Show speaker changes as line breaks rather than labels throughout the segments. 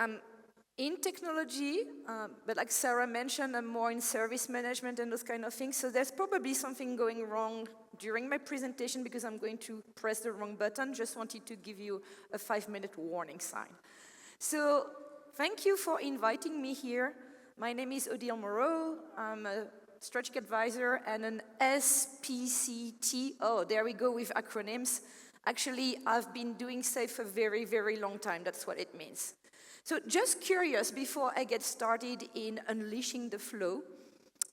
I'm in technology, but like Sarah mentioned, I'm more in service management and those kind of things. So there's probably something going wrong during my presentation because I'm going to press the wrong button. Just wanted to give you a 5-minute warning sign. So thank you for inviting me here. My name is Odile Moreau. I'm a strategic advisor and an SPCT. Oh, there we go with acronyms. Actually, I've been doing SAFE for a very, very long time. That's what it means. So just curious, before I get started in unleashing the flow,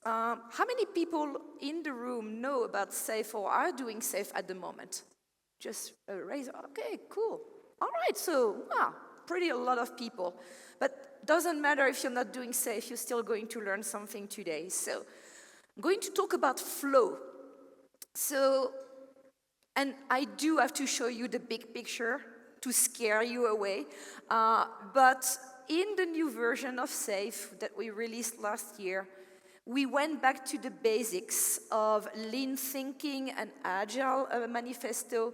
how many people in the room know about SAFE or are doing SAFE at the moment? Just raise, okay, cool. All right, so, pretty a lot of people. But doesn't matter if you're not doing SAFE, you're still going to learn something today. So I'm going to talk about flow. So, and I do have to show you the big picture to scare you away. But in the new version of SAFE that we released last year, we went back to the basics of lean thinking and agile manifesto,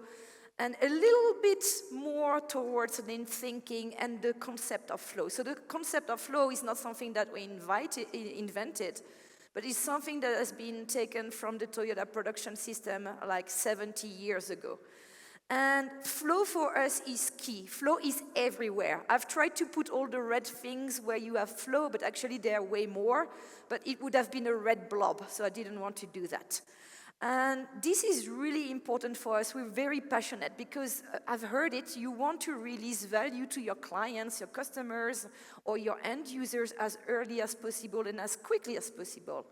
and a little bit more towards lean thinking and the concept of flow. So the concept of flow is not something that we invented, but it's something that has been taken from the Toyota production system like 70 years ago. And flow for us is key. Flow is everywhere. I've tried to put all the red things where you have flow, but actually there are way more. But it would have been a red blob, so I didn't want to do that. And this is really important for us. We're very passionate because I've heard it. You want to release value to your clients, your customers, or your end users as early as possible and as quickly as possible.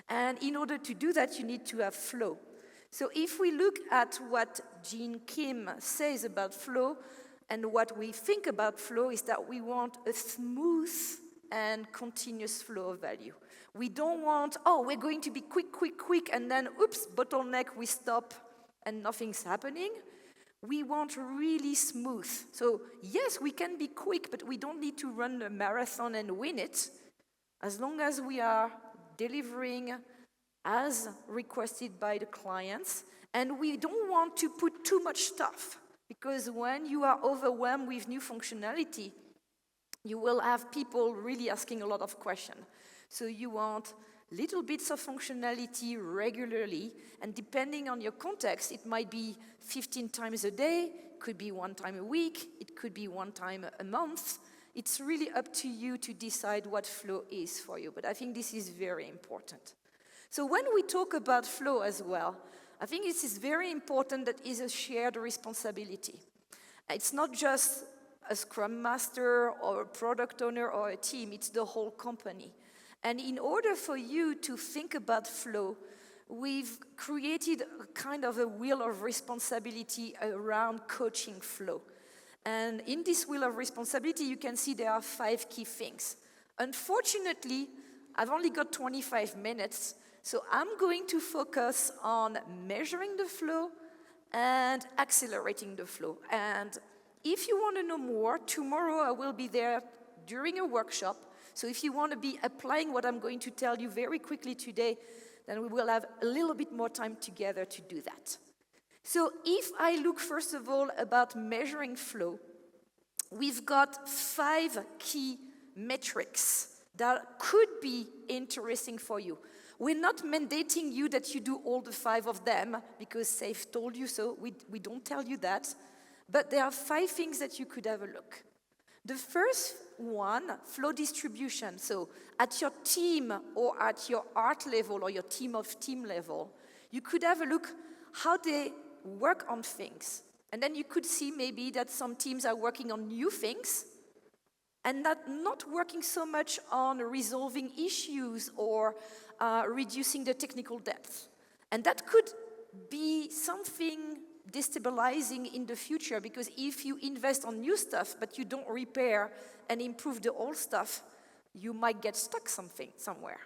And in order to do that, you need to have flow. So if we look at what Gene Kim says about flow, and what we think about flow is that we want a smooth and continuous flow of value. We don't want, we're going to be quick, and then, oops, bottleneck, we stop, and nothing's happening. We want really smooth. So yes, we can be quick, but we don't need to run a marathon and win it, as long as we are delivering as requested by the clients, and we don't want to put too much stuff, because when you are overwhelmed with new functionality, you will have people really asking a lot of questions. So you want little bits of functionality regularly, and depending on your context, it might be 15 times a day, could be 1 time a week, it could be 1 time a month. It's really up to you to decide what flow is for you, but I think this is very important. So when we talk about flow as well, I think it is very important that it's a shared responsibility. It's not just a Scrum Master or a product owner or a team, it's the whole company. And in order for you to think about flow, we've created a kind of a wheel of responsibility around coaching flow. And in this wheel of responsibility, you can see there are 5 key things. Unfortunately, I've only got 25 minutes, so I'm going to focus on measuring the flow and accelerating the flow. And if you want to know more, tomorrow I will be there during a workshop. So if you want to be applying what I'm going to tell you very quickly today, then we will have a little bit more time together to do that. So if I look first of all about measuring flow, we've got 5 key metrics that could be interesting for you. We're not mandating you that you do all the 5 of them because SAFE told you so. We don't tell you that. But there are 5 things that you could have a look. The first one, flow distribution. So at your team or at your art level or your team of team level, you could have a look how they work on things. And then you could see maybe that some teams are working on new things and not working so much on resolving issues or reducing the technical depth. And that could be something destabilizing in the future, because if you invest on new stuff but you don't repair and improve the old stuff, you might get stuck somewhere.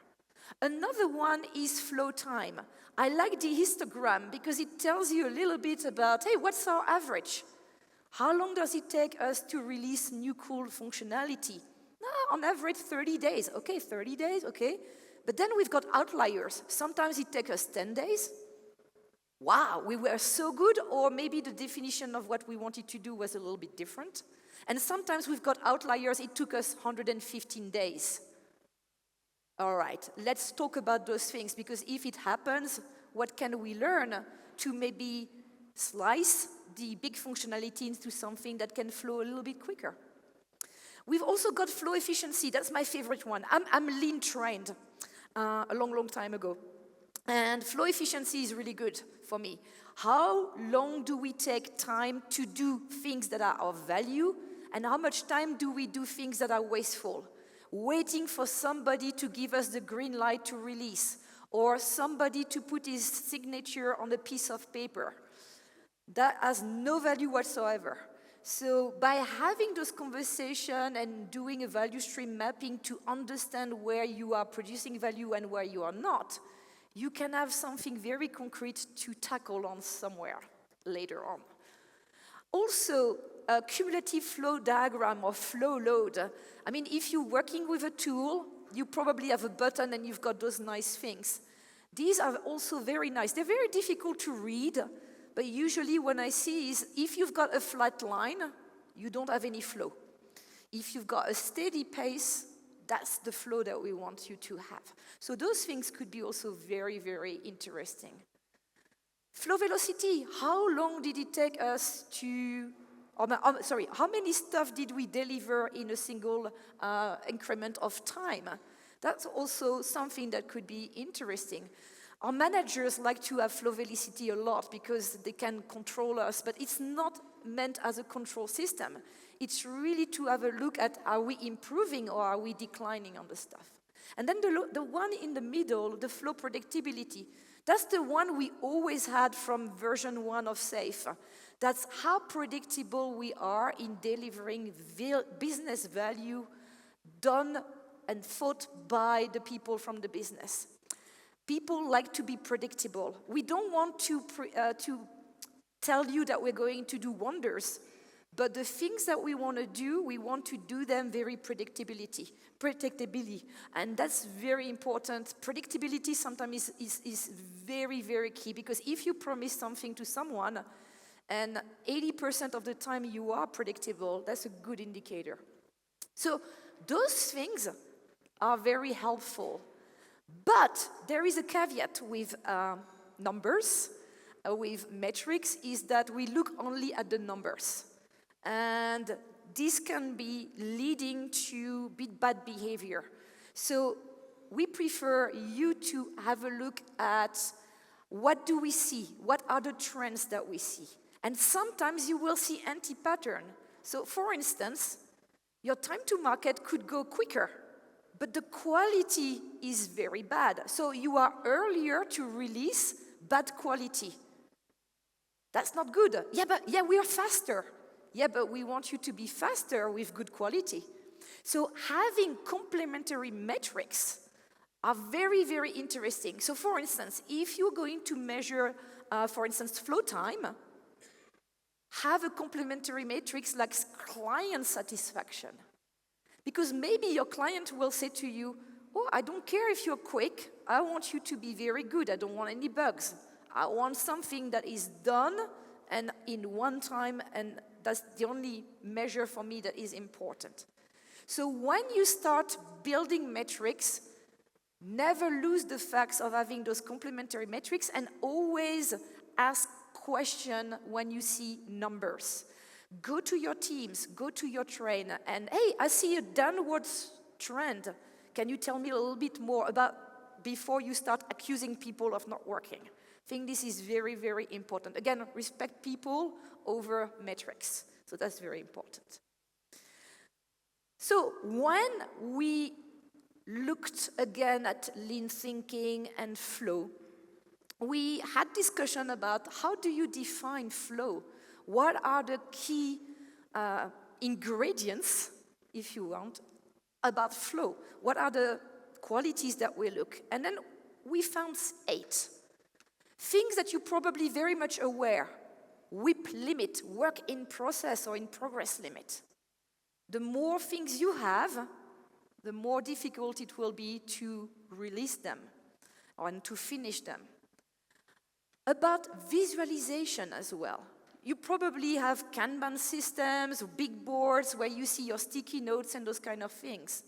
Another one is flow time. I like the histogram because it tells you a little bit about, hey, what's our average? How long does it take us to release new cool functionality? On average, 30 days. Okay, 30 days, okay. But then we've got outliers. Sometimes it takes us 10 days. Wow, we were so good, or maybe the definition of what we wanted to do was a little bit different. And sometimes we've got outliers, it took us 115 days. All right, let's talk about those things, because if it happens, what can we learn to maybe slice the big functionality into something that can flow a little bit quicker? We've also got flow efficiency. That's my favorite one. I'm lean trained a long time ago. And flow efficiency is really good for me. How long do we take time to do things that are of value, and how much time do we do things that are wasteful? Waiting for somebody to give us the green light to release, or somebody to put his signature on a piece of paper. That has no value whatsoever. So by having those conversations and doing a value stream mapping to understand where you are producing value and where you are not, you can have something very concrete to tackle on somewhere later on. Also, a cumulative flow diagram or flow load. I mean, if you're working with a tool, you probably have a button and you've got those nice things. These are also very nice. They're very difficult to read, but usually what I see is if you've got a flat line, you don't have any flow. If you've got a steady pace, that's the flow that we want you to have. So those things could be also very, very interesting. Flow velocity, how long did it take us to, how many stuff did we deliver in a single increment of time? That's also something that could be interesting. Our managers like to have flow velocity a lot because they can control us, but it's not meant as a control system. It's really to have a look at, are we improving or are we declining on the stuff? And then the one in the middle, the flow predictability, that's the one we always had from version 1 of SAFE. That's how predictable we are in delivering business value done and thought by the people from the business. People like to be predictable. We don't want to tell you that we're going to do wonders, but the things that we want to do them very predictably. And that's very important. Predictability sometimes is very, very key, because if you promise something to someone and 80% of the time you are predictable, that's a good indicator. So those things are very helpful. But there is a caveat with numbers, with metrics, is that we look only at the numbers. And this can be leading to bad behavior. So we prefer you to have a look at what do we see, what are the trends that we see. And sometimes you will see anti-pattern. So for instance, your time to market could go quicker, but the quality is very bad. So you are earlier to release bad quality. That's not good. Yeah, we are faster. Yeah, but we want you to be faster with good quality. So having complementary metrics are very, very interesting. So for instance, if you're going to measure, for instance, flow time, have a complementary matrix like client satisfaction. Because maybe your client will say to you, oh, I don't care if you're quick, I want you to be very good, I don't want any bugs. I want something that is done and in one time, and that's the only measure for me that is important. So when you start building metrics, never lose the facts of having those complementary metrics, and always ask questions when you see numbers. Go to your teams, go to your trainer, and hey, I see a downward trend. Can you tell me a little bit more about before you start accusing people of not working? I think this is very, very important. Again, respect people over metrics. So that's very important. So when we looked again at lean thinking and flow, we had discussion about how do you define flow? What are the key ingredients, if you want, about flow? What are the qualities that we look? And then we found 8. Things that you're probably very much aware. WIP limit, work in process or in progress limit. The more things you have, the more difficult it will be to release them and to finish them. About visualization as well. You probably have Kanban systems, big boards where you see your sticky notes and those kind of things.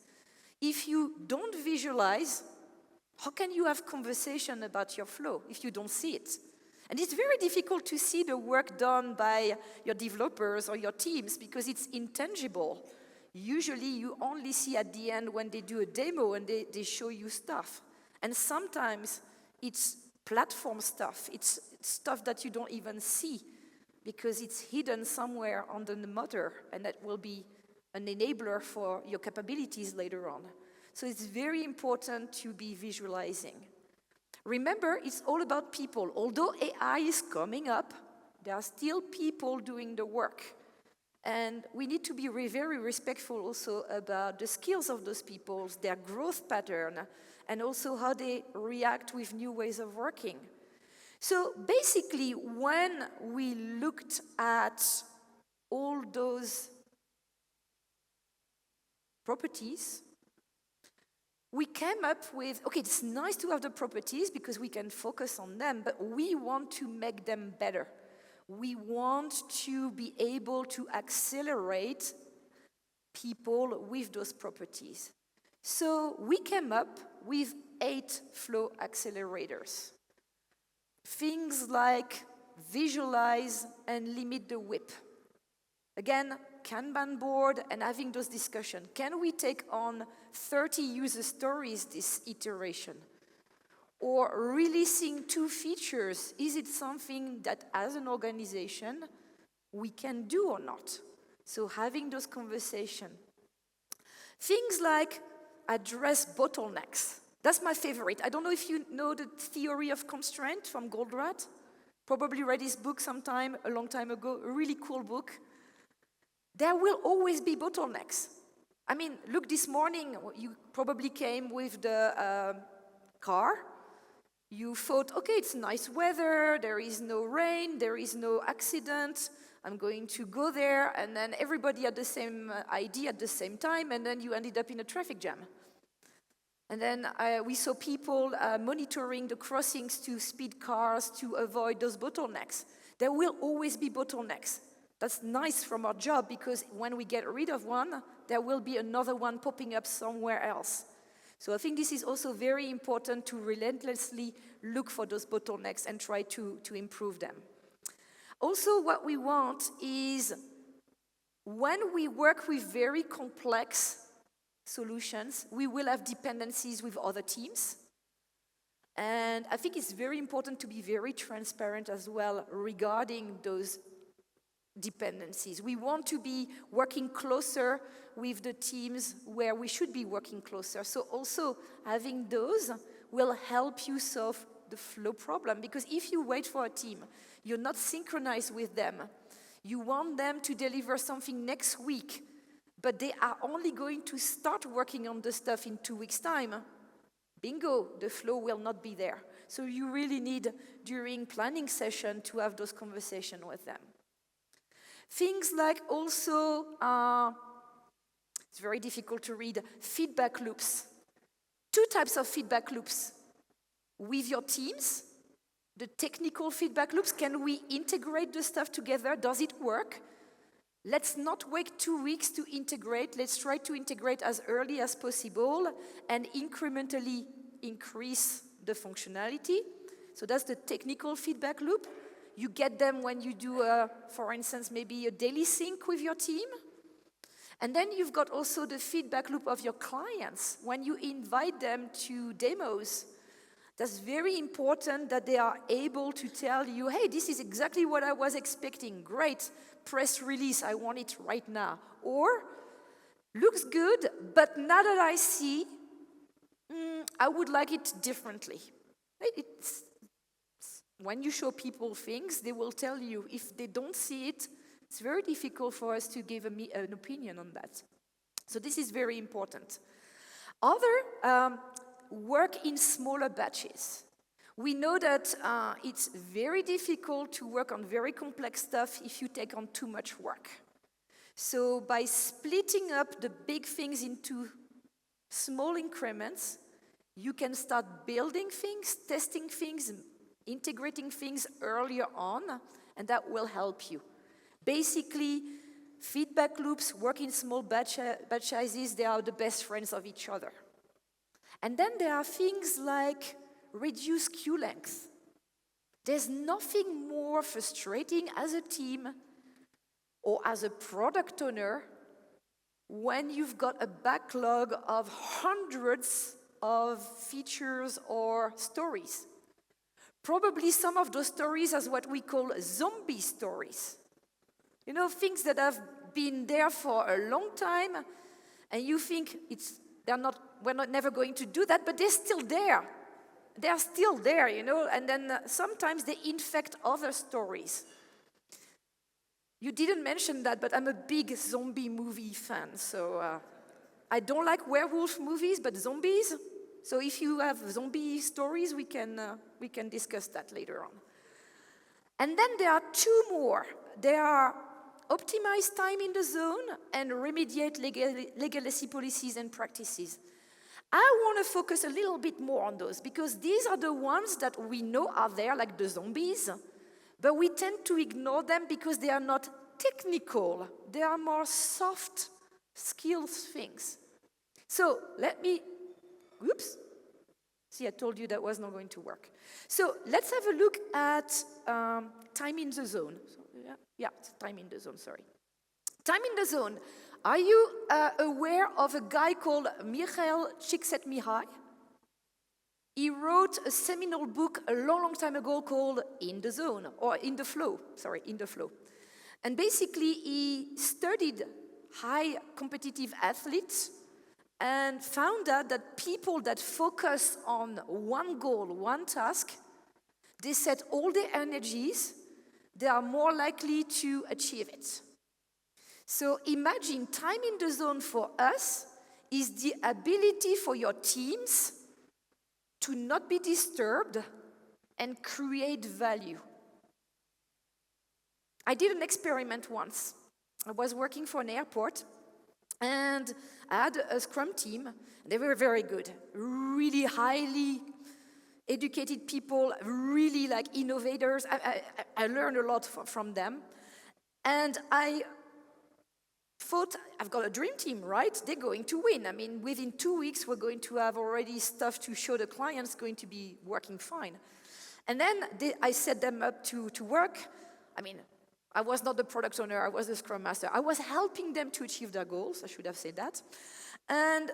If you don't visualize, how can you have conversation about your flow if you don't see it? And it's very difficult to see the work done by your developers or your teams because it's intangible. Usually you only see at the end when they do a demo and they show you stuff. And sometimes it's platform stuff. It's stuff that you don't even see because it's hidden somewhere under the motor, and that will be an enabler for your capabilities later on. So it's very important to be visualizing. Remember, it's all about people. Although AI is coming up, there are still people doing the work. And we need to be very respectful also about the skills of those people, their growth pattern, and also how they react with new ways of working. So basically, when we looked at all those properties, we came up with, okay, it's nice to have the properties because we can focus on them, but we want to make them better. We want to be able to accelerate people with those properties. So we came up with 8 flow accelerators. Things like visualize and limit the whip. Again, Kanban board and having those discussions. Can we take on 30 user stories this iteration? Or releasing 2 features, is it something that as an organization we can do or not? So having those conversations. Things like address bottlenecks. That's my favorite. I don't know if you know the theory of constraint from Goldratt. Probably read his book sometime, a long time ago, a really cool book. There will always be bottlenecks. I mean, look, this morning, you probably came with the car. You thought, okay, it's nice weather, there is no rain, there is no accident, I'm going to go there, and then everybody had the same idea at the same time, and then you ended up in a traffic jam. And then we saw people monitoring the crossings to speed cars to avoid those bottlenecks. There will always be bottlenecks. That's nice from our job, because when we get rid of one, there will be another one popping up somewhere else. So I think this is also very important to relentlessly look for those bottlenecks and try to improve them. Also, what we want is when we work with very complex solutions, we will have dependencies with other teams. And I think it's very important to be very transparent as well regarding those dependencies. We want to be working closer with the teams where we should be working closer. So also having those will help you solve the flow problem, because if you wait for a team, you're not synchronized with them. You want them to deliver something next week, but they are only going to start working on the stuff in 2 weeks' time. Bingo, the flow will not be there. So you really need, during planning session, to have those conversations with them. Things like also, it's very difficult to read, feedback loops. 2 types of feedback loops. With your teams, the technical feedback loops, can we integrate the stuff together? Does it work? Let's not wait 2 weeks to integrate. Let's try to integrate as early as possible and incrementally increase the functionality. So that's the technical feedback loop. You get them when you do, for instance, maybe a daily sync with your team. And then you've got also the feedback loop of your clients. When you invite them to demos, that's very important that they are able to tell you, hey, this is exactly what I was expecting. Great, press release, I want it right now. Or, looks good, but now that I see, I would like it differently. When you show people things, they will tell you. If they don't see it, it's very difficult for us to give an opinion on that. So this is very important. Other, work in smaller batches. We know that it's very difficult to work on very complex stuff if you take on too much work. So by splitting up the big things into small increments, you can start building things, testing things, integrating things earlier on, and that will help you. Basically, feedback loops work in small batch sizes. They are the best friends of each other. And then there are things like reduce queue length. There's nothing more frustrating as a team or as a product owner when you've got a backlog of hundreds of features or stories. Probably some of those stories are what we call zombie stories. You know, things that have been there for a long time, and you think we're not never going to do that, but they're still there. They're still there, you know, and then sometimes they infect other stories. You didn't mention that, but I'm a big zombie movie fan, so I don't like werewolf movies, but zombies. So if you have zombie stories, we can discuss that later on. And then there are two more. There are optimize time in the zone and remediate legacy policies and practices. I want to focus a little bit more on those because these are the ones that we know are there, like the zombies, but we tend to ignore them because they are not technical. They are more soft skills things. So oops. See, I told you that was not going to work. So let's have a look at time in the zone. Yeah, time in the zone, sorry. Time in the zone. Are you aware of a guy called Michael Csikszentmihalyi? He wrote a seminal book a long, long time ago called In the Zone, or In the Flow. And basically, he studied high competitive athletes and found out that people that focus on one goal, one task, they set all their energies, they are more likely to achieve it. So imagine time in the zone for us is the ability for your teams to not be disturbed and create value. I did an experiment once. I was working for an airport and I had a Scrum team. They were very good, really highly educated people, really like innovators. I learned a lot from them. And I thought, I've got a dream team, right? They're going to win. I mean, within 2 weeks, we're going to have already stuff to show the clients going to be working fine. And then I set them up to work. I mean, I was not the product owner, I was the Scrum Master. I was helping them to achieve their goals, I should have said that. And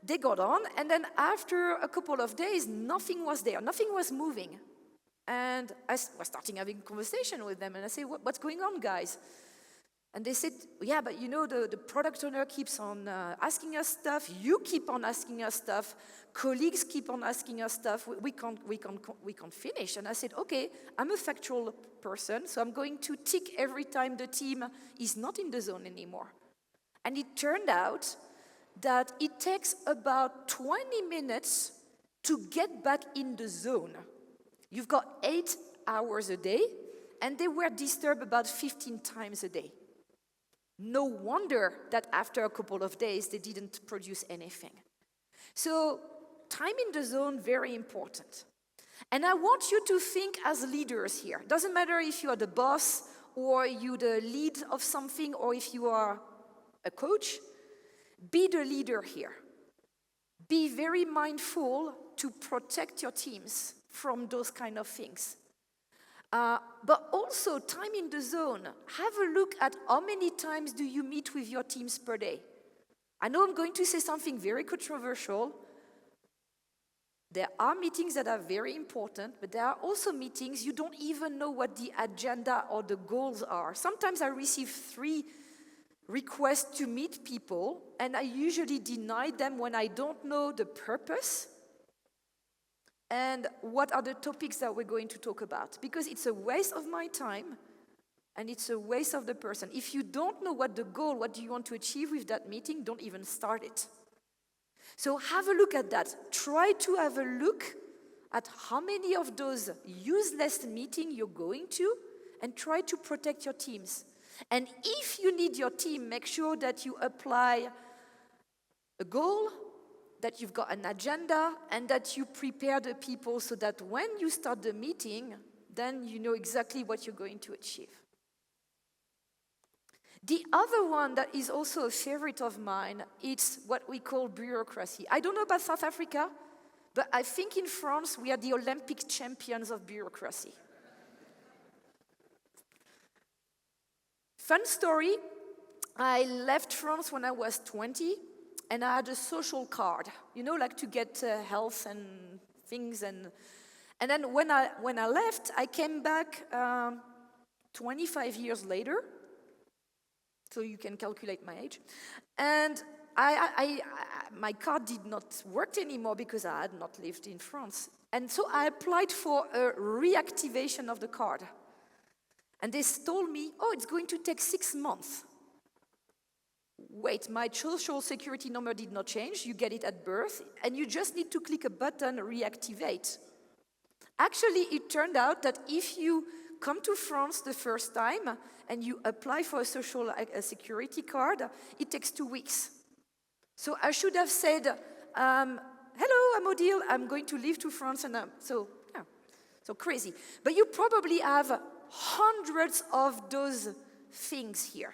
they got on, and then after a couple of days, nothing was there, nothing was moving. And I was starting having a conversation with them, and I said, what's going on, guys? And they said, yeah, but you know, the product owner keeps on asking us stuff, you keep on asking us stuff, colleagues keep on asking us stuff, we can't finish. And I said, okay, I'm a factual person, so I'm going to tick every time the team is not in the zone anymore. And it turned out that it takes about 20 minutes to get back in the zone. You've got 8 hours a day, and they were disturbed about 15 times a day. No wonder that after a couple of days, they didn't produce anything. So time in the zone, very important. And I want you to think as leaders here. Doesn't matter if you are the boss or you the lead of something or if you are a coach, be the leader here. Be very mindful to protect your teams from those kind of things. But also, time in the zone. Have a look at how many times do you meet with your teams per day. I know I'm going to say something very controversial. There are meetings that are very important, but there are also meetings you don't even know what the agenda or the goals are. Sometimes I receive 3 requests to meet people, and I usually deny them when I don't know the purpose and what are the topics that we're going to talk about. Because it's a waste of my time, and it's a waste of the person. If you don't know what the goal, what do you want to achieve with that meeting, don't even start it. So have a look at that. Try to have a look at how many of those useless meetings you're going to, and try to protect your teams. And if you need your team, make sure that you apply a goal, that you've got an agenda, and that you prepare the people so that when you start the meeting, then you know exactly what you're going to achieve. The other one that is also a favorite of mine, it's what we call bureaucracy. I don't know about South Africa, but I think in France we are the Olympic champions of bureaucracy. Fun story, I left France when I was 20, and I had a social card, you know, like to get health and things. And then when I left, I came back 25 years later, so you can calculate my age. And my card did not work anymore because I had not lived in France. And so I applied for a reactivation of the card. And they told me, oh, it's going to take 6 months. Wait, my social security number did not change. You get it at birth, and you just need to click a button, reactivate. Actually, it turned out that if you come to France the first time and you apply for a social security card, it takes 2 weeks. So I should have said, hello, I'm Odile, I'm going to leave to France, and so crazy. But you probably have hundreds of those things here.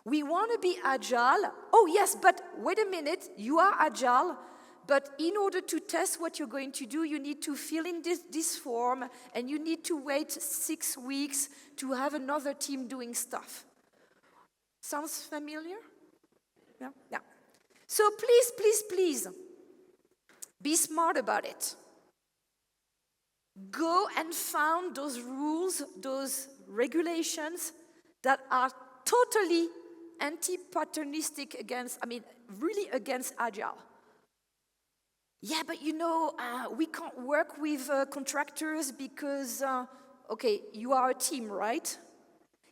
We want to be agile. Oh yes, but wait a minute, you are agile, but in order to test what you're going to do, you need to fill in this form, and you need to wait 6 weeks to have another team doing stuff. Sounds familiar? Yeah? Yeah. So please, be smart about it. Go and find those rules, those regulations that are totally anti-patternistic really against agile. Yeah, but you know, we can't work with contractors because, okay, you are a team, right?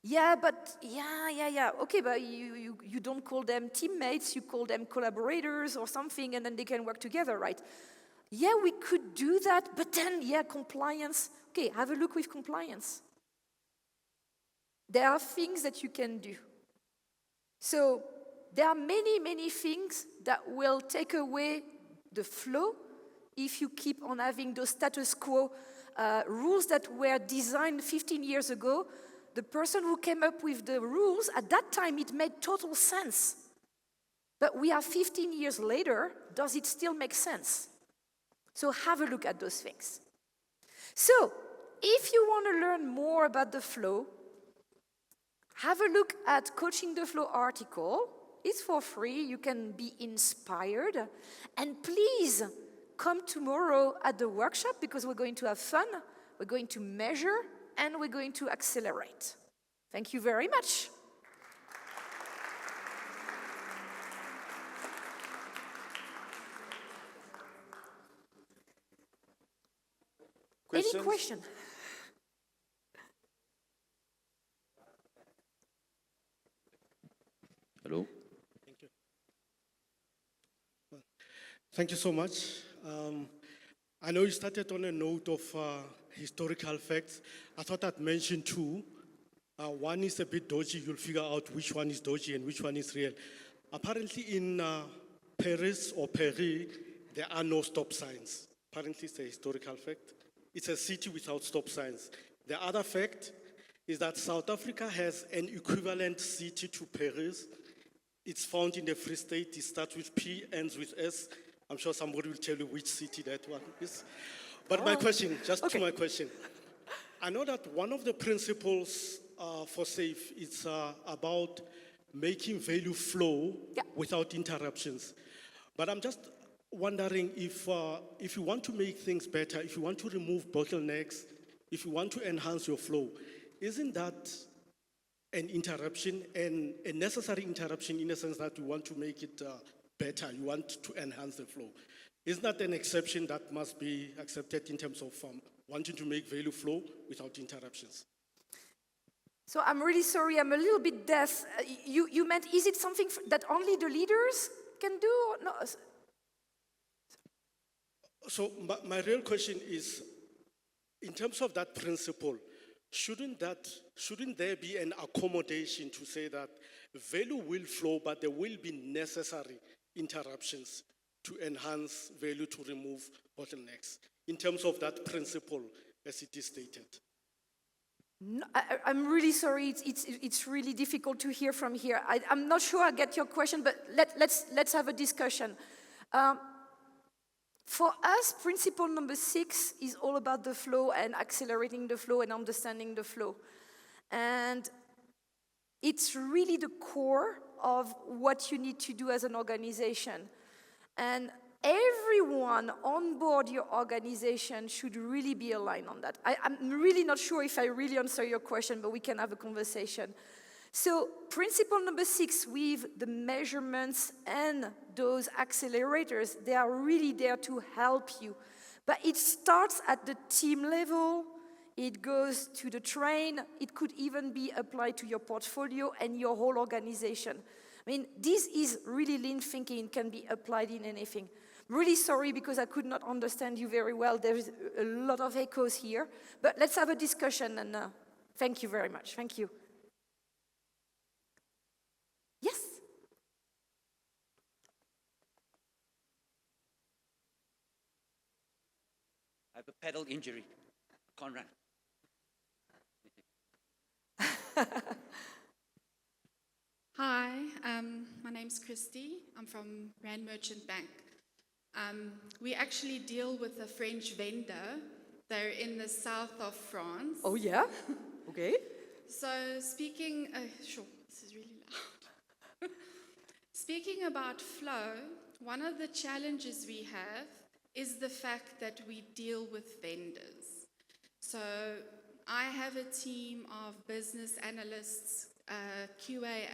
Yeah, but, yeah. Okay, but you don't call them teammates, you call them collaborators or something, and then they can work together, right? Yeah, we could do that, but then, compliance. Okay, have a look with compliance. There are things that you can do. So there are many things that will take away the flow if you keep on having those status quo rules that were designed 15 years ago. The person who came up with the rules, at that time it made total sense. But we are 15 years later, does it still make sense? So have a look at those things. So if you want to learn more about the flow, have a look at Coaching the Flow article. It's for free. You can be inspired. And please come tomorrow at the workshop because we're going to have fun, we're going to measure, and we're going to accelerate. Thank you very much.
Questions?
Any question?
Hello?
Thank you. Well, thank you so much. I know you started on a note of historical facts. I thought I'd mention two. One is a bit dodgy. You'll figure out which one is dodgy and which one is real. Apparently in Paris or Paris, there are no stop signs. Apparently it's a historical fact. It's a city without stop signs. The other fact is that South Africa has an equivalent city to Paris. It's found in the Free State. It starts with P, ends with S. I'm sure somebody will tell you which city that one is. But my question, to my question. I know that one of the principles for SAFE is about making value flow without interruptions. But I'm just wondering if you want to make things better, if you want to remove bottlenecks, if you want to enhance your flow, isn't that an interruption, and a necessary interruption in the sense that you want to make it better, you want to enhance the flow? Isn't that an exception that must be accepted in terms of wanting to make value flow without interruptions?
So I'm really sorry, I'm a little bit deaf. You meant, is it something that only the leaders can do? Or no?
So my real question is, in terms of that principle, shouldn't there be an accommodation to say that value will flow, but there will be necessary interruptions to enhance value, to remove bottlenecks, in terms of that principle as it is stated?
No, I'm really sorry, it's really difficult to hear from here. I'm not sure I get your question, but let's have a discussion. For us, principle number 6 is all about the flow and accelerating the flow and understanding the flow. And it's really the core of what you need to do as an organization. And everyone on board your organization should really be aligned on that. I'm really not sure if I really answer your question, but we can have a conversation. So principle number 6, with the measurements and those accelerators, they are really there to help you. But it starts at the team level, it goes to the train, it could even be applied to your portfolio and your whole organization. I mean, this is really lean thinking, it can be applied in anything. I'm really sorry because I could not understand you very well. There's a lot of echoes here, but let's have a discussion, and thank you very much. Thank you. Yes?
I have a pedal injury. Can't run.
Hi, my name's Christy. I'm from Rand Merchant Bank. We actually deal with a French vendor. They're in the south of France.
Oh, yeah? Okay.
So speaking, sure, this is really loud. Speaking about flow, one of the challenges we have is the fact that we deal with vendors. So I have a team of business analysts, QA,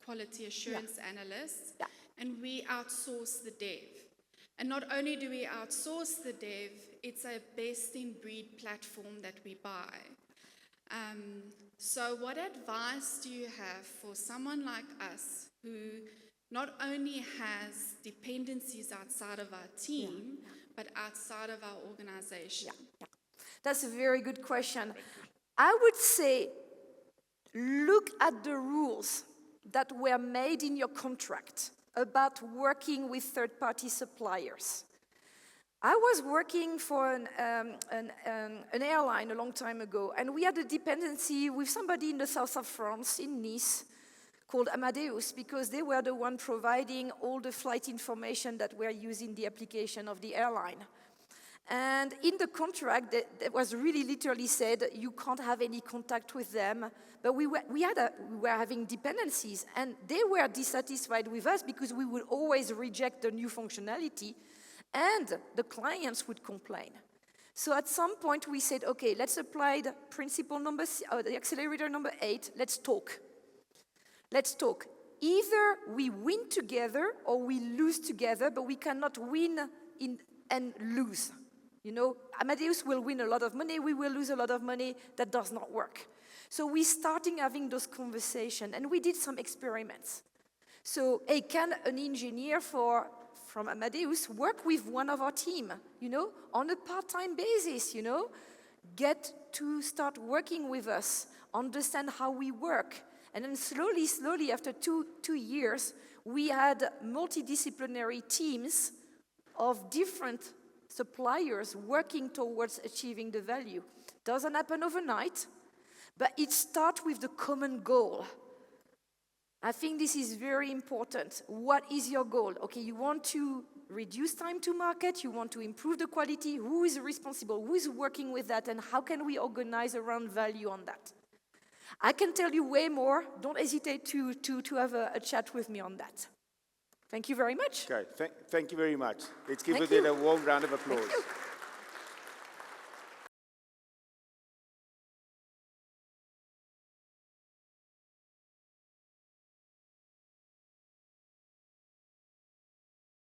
quality assurance analysts, and we outsource the dev. And not only do we outsource the dev, it's a best-in-breed platform that we buy. So what advice do you have for someone like us who not only has dependencies outside of our team, but outside of our organization?
That's a very good question. I would say, look at the rules that were made in your contract about working with third-party suppliers. I was working for an airline a long time ago, and we had a dependency with somebody in the south of France, in Nice, called Amadeus, because they were the one providing all the flight information that were used in the application of the airline. And in the contract, that was really literally said, you can't have any contact with them. But we were having dependencies, and they were dissatisfied with us because we would always reject the new functionality, and the clients would complain. So at some point, we said, okay, let's apply the principle the accelerator number 8. Let's talk. Let's talk. Either we win together or we lose together, but we cannot win and lose. You know, Amadeus will win a lot of money, we will lose a lot of money. That does not work. So we started having those conversations, and we did some experiments. So, hey, can an engineer from Amadeus work with one of our team, you know, on a part-time basis, you know? Get to start working with us, understand how we work. And then slowly, after two years, we had multidisciplinary teams of different suppliers working towards achieving the value. Doesn't happen overnight, but it starts with the common goal. I think this is very important. What is your goal? Okay, you want to reduce time to market, you want to improve the quality. Who is responsible? Who is working with that? And how can we organize around value on that? I can tell you way more. Don't hesitate to have a chat with me on that. Thank you very much.
Okay, thank you very much. Let's give it a warm round of applause.
Thank you.